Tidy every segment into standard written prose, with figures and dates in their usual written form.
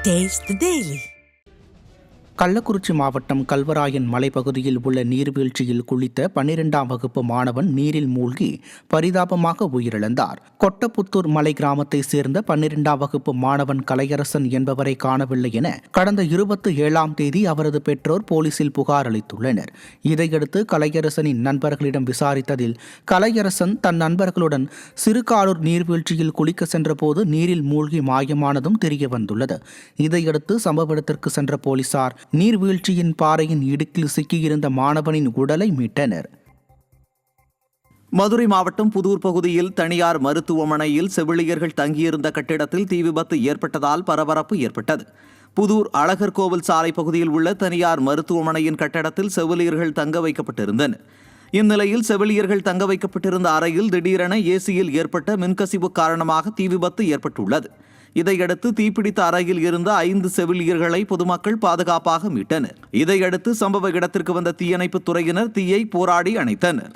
Taste the Daily. Kallakurichi மாவட்டம் கல்வராயன் மலைப்பகுதியில் உள்ள நீர்வீழ்ச்சியில் குளித்த 12ஆம் வகுப்பு மாணவன் நீரில் மூழ்கி பரிதாபமாக உயிரிழந்தார். கொட்டப்புத்தூர் மலை கிராமத்தை சேர்ந்த 12ஆம் வகுப்பு மாணவன் கலையரசன் என்பவரை காணவில்லை என கடந்த 27ஆம் தேதி அவரது பெற்றோர் போலீசில் புகார் அளித்துள்ளனர். இதையடுத்து கலையரசனின் நண்பர்களிடம் விசாரித்ததில் கலையரசன் தன் நண்பர்களுடன் சிறுகாலூர் நீர்வீழ்ச்சியில் குளிக்க சென்றபோது நீரில் மூழ்கி மாயமானதும் தெரியவந்துள்ளது. இதையடுத்து சம்பவ இடத்திற்கு சென்ற போலீசார் நீர்வீழ்ச்சியின் பாறையின் இடுக்கில் சிக்கியிருந்த மாணவனின் உடலை மீட்டனர். மதுரை மாவட்டம் புதூர் பகுதியில் தனியார் மருத்துவமனையில் செவிலியர்கள் தங்கியிருந்த கட்டிடத்தில் தீ விபத்து ஏற்பட்டதால் பரபரப்பு ஏற்பட்டது. புதூர் அழகர் கோவில் சாலை பகுதியில் உள்ள தனியார் மருத்துவமனையின் கட்டடத்தில் செவிலியர்கள் தங்க வைக்கப்பட்டிருந்தனர். இந்நிலையில் செவிலியர்கள் தங்க வைக்கப்பட்டிருந்த அறையில் திடீரென ஏசியில் ஏற்பட்ட மின்கசிவு காரணமாக தீ விபத்து ஏற்பட்டுள்ளது. இதையடுத்து தீப்பிடித்த அறையில் இருந்த 5 செவிலியர்களை பொதுமக்கள் பாதுகாப்பாக மீட்டனர். இதையடுத்து சம்பவ இடத்திற்கு வந்த தீயணைப்பு துறையினர் தீயை போராடி அணைத்தனர்.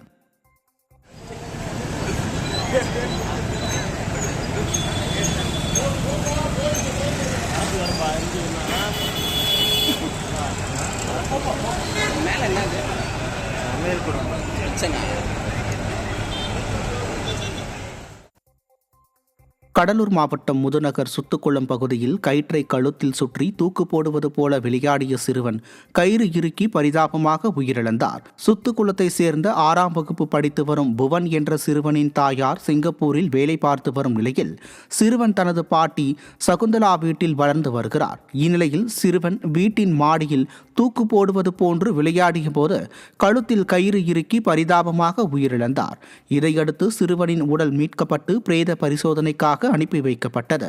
கடலூர் மாவட்டம் முதுநகர் சுத்துக்குளம் பகுதியில் கயிற்றை கழுத்தில் சுற்றி தூக்கு போடுவது போல விளையாடிய சிறுவன் கயிறு இறுக்கி பரிதாபமாக உயிரிழந்தார். சுத்துக்குளத்தை சேர்ந்த 6ஆம் வகுப்பு படித்து வரும் புவன் என்ற சிறுவனின் தாயார் சிங்கப்பூரில் வேலை பார்த்து வரும் நிலையில் சிறுவன் தனது பாட்டி சகுந்தலா வீட்டில் வளர்ந்து வருகிறார். இந்நிலையில் சிறுவன் வீட்டின் மாடியில் தூக்கு போடுவது போன்று விளையாடிய போது கழுத்தில் கயிறு இறுக்கி பரிதாபமாக உயிரிழந்தார். இதையடுத்து சிறுவனின் உடல் மீட்கப்பட்டு பிரேத பரிசோதனைக்காக அனுப்பி வைக்கப்பட்டது.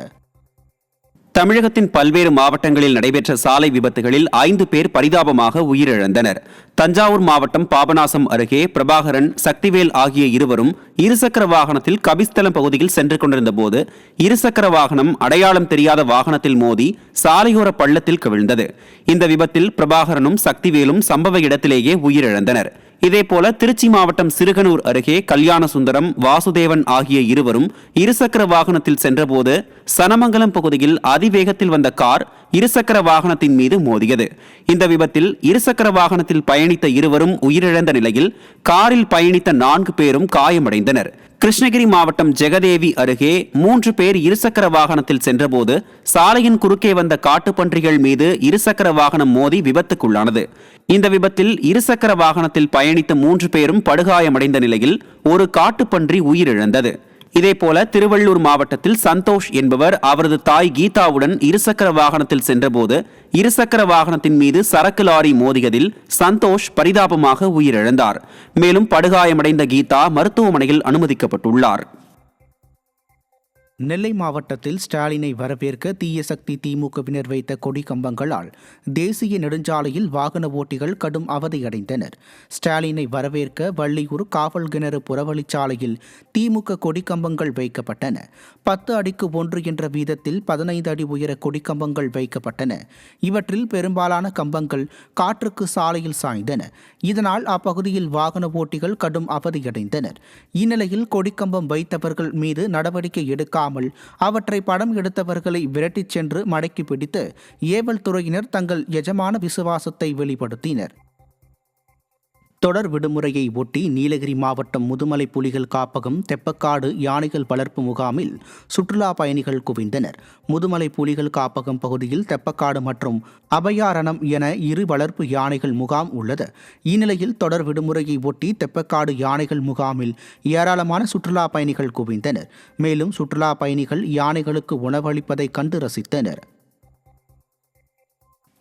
தமிழகத்தின் பல்வேறு மாவட்டங்களில் நடைபெற்ற சாலை விபத்துகளில் 5 பேர் பரிதாபமாக உயிரிழந்தனர். தஞ்சாவூர் மாவட்டம் பாபநாசம் அருகே பிரபாகரன், சக்திவேல் ஆகிய இருவரும் இருசக்கர வாகனத்தில் கபிஸ்தலம் பகுதியில் சென்று கொண்டிருந்த போது இருசக்கர வாகனம் அடையாளம் தெரியாத வாகனத்தில் மோதி சாலையோர பள்ளத்தில் கவிழ்ந்தது. இந்த விபத்தில் பிரபாகரனும் சக்திவேலும் சம்பவ இடத்திலேயே உயிரிழந்தனர். இதேபோல திருச்சி மாவட்டம் சிறுகனூர் அருகே கல்யாண சுந்தரம், வாசுதேவன் ஆகிய இருவரும் இருசக்கர வாகனத்தில் சென்றபோது சனமங்கலம் பகுதியில் அதிவேகத்தில் வந்த கார் இருசக்கர வாகனத்தின் மீது மோதியது. இந்த விபத்தில் இருசக்கர வாகனத்தில் பயணித்த இருவரும் உயிரிழந்த நிலையில் காரில் பயணித்த 4 பேரும் காயமடைந்தனர். கிருஷ்ணகிரி மாவட்டம் ஜெகதேவி அருகே 3 பேர் இருசக்கர வாகனத்தில் சென்றபோது சாலையின் குறுக்கே வந்த காட்டுப்பன்றிகள் மீது இருசக்கர வாகனம் மோதி விபத்துக்குள்ளானது. இந்த விபத்தில் இருசக்கர வாகனத்தில் பயணித்த 3 பேரும் படுகாயமடைந்த நிலையில் ஒரு காட்டுப்பன்றி உயிரிழந்தது. இதேபோல திருவள்ளூர் மாவட்டத்தில் சந்தோஷ் என்பவர் அவரது தாய் கீதாவுடன் இருசக்கர வாகனத்தில் சென்றபோது இருசக்கர வாகனத்தின் மீது சரக்கு லாரி மோதியதில் சந்தோஷ் பரிதாபமாக உயிரிழந்தார். மேலும் படுகாயமடைந்த கீதா மருத்துவமனையில் அனுமதிக்கப்பட்டுள்ளார். நெல்லை மாவட்டத்தில் ஸ்டாலினை வரவேற்க தீய சக்தி திமுகவினர் வைத்த கொடி கம்பங்களால் தேசிய நெடுஞ்சாலையில் வாகன ஓட்டிகள் கடும் அவதியடைந்தனர். ஸ்டாலினை வரவேற்க வள்ளியூர் காவல் கிணறு புறவழிச்சாலையில் திமுக கொடிக்கம்பங்கள் வைக்கப்பட்டன. 10 அடிக்கு 1 என்ற வீதத்தில் 15 அடி உயர கொடிக்கம்பங்கள் வைக்கப்பட்டன. இவற்றில் பெரும்பாலான கம்பங்கள் காற்றுக்கு சாலையில் சாய்ந்தன. இதனால் அப்பகுதியில் வாகன ஓட்டிகள் கடும் அவதியடைந்தனர். இந்நிலையில் கொடிக்கம்பம் வைத்தவர்கள் மீது நடவடிக்கை எடுக்காமல் அவற்றை படம் எடுத்தவர்களை விரட்டிச் சென்று மடக்கி பிடித்து ஏவல் துறையினர் தங்கள் எஜமான விசுவாசத்தை வெளிப்படுத்தினர். தொடர் விடுமுறையை ஒட்டி நீலகிரி மாவட்டம் முதுமலை புலிகள் காப்பகம் தெப்பக்காடு யானைகள் வளர்ப்பு முகாமில் சுற்றுலா பயணிகள் குவிந்தனர். முதுமலை புலிகள் காப்பகம் பகுதியில் தெப்பக்காடு மற்றும் அபயாரணம் என 2 வளர்ப்பு யானைகள் முகாம் உள்ளது. இந்நிலையில் தொடர் விடுமுறையை ஒட்டி தெப்பக்காடு யானைகள் முகாமில் ஏராளமான சுற்றுலா பயணிகள் குவிந்தனர். மேலும் சுற்றுலா பயணிகள் யானைகளுக்கு உணவளிப்பதை கண்டு ரசித்தனர்.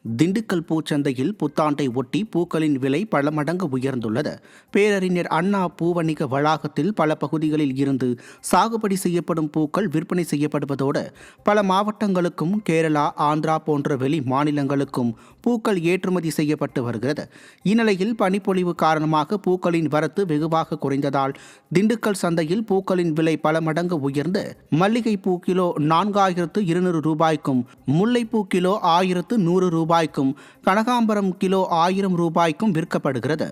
திண்டுக்கல் பூச்சந்தையில் புத்தாண்டை ஒட்டி பூக்களின் விலை பல மடங்கு உயர்ந்துள்ளது. பேரறிஞர் அண்ணா பூவணிக வளாகத்தில் பல பகுதிகளில் இருந்து சாகுபடி செய்யப்படும் பூக்கள் விற்பனை செய்யப்படுவதோடு பல மாவட்டங்களுக்கும் கேரளா, ஆந்திரா போன்ற வெளி மாநிலங்களுக்கும் பூக்கள் ஏற்றுமதி செய்யப்பட்டு வருகிறது. இந்நிலையில் பனிப்பொழிவு காரணமாக பூக்களின் வரத்து வெகுவாக குறைந்ததால் திண்டுக்கல் சந்தையில் பூக்களின் விலை பல மடங்கு உயர்ந்து மல்லிகைப்பூ கிலோ 4200 ரூபாய்க்கும், முல்லைப்பூ கிலோ 1100 ரூபாய்க்கும், கனகாம்பரம் கிலோ 1000 ரூபாய்க்கும் விற்கப்படுகிறது.